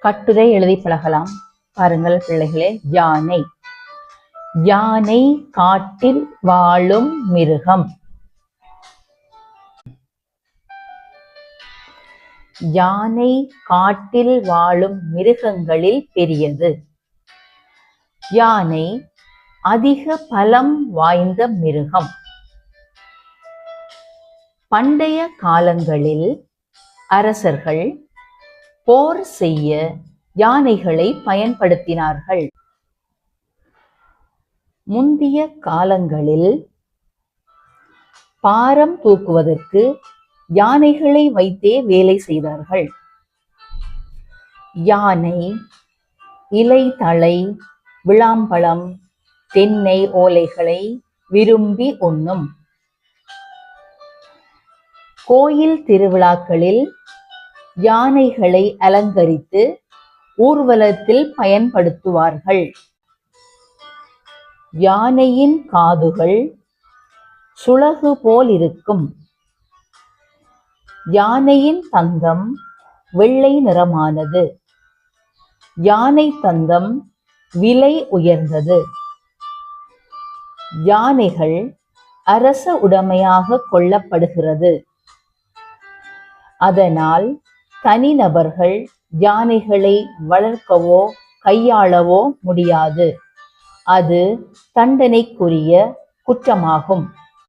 கட்டுரை எழுதி பழகலாம். பாருங்கள் பிள்ளைகளே. யானை. யானை காட்டில் வாழும் மிருகம். யானை காட்டில் வாழும் மிருகங்களில் பெரியது. யானை அதிக பலம் வாய்ந்த மிருகம். பண்டைய காலங்களில் அரசர்கள் போர் செய்ய யானைகளை பயன்படுத்தினார்கள். முந்திய காலங்களில் பாரம் தூக்குவதற்கு யானைகளை வைத்தே வேலை செய்தார்கள். யானை இலை, தழை, விளாம்பழம், தென்னை ஓலைகளை விரும்பி உண்ணும். கோயில் திருவிழாக்களில் யானைகளை அலங்கரித்து ஊர்வலத்தில் பயன்படுத்துவார்கள். யானையின் காதுகள் சுளகு போல் இருக்கும். யானையின் தந்தம் வெள்ளை நிறமானது. யானை தந்தம் விலை உயர்ந்தது. யானைகள் அரச உடைமையாக கொள்ளப்படுகிறது. அதனால் தனிநபர்கள் யானைகளை வளர்க்கவோ கையாளவோ முடியாது. அது தண்டனைக்குரிய குற்றமாகும்.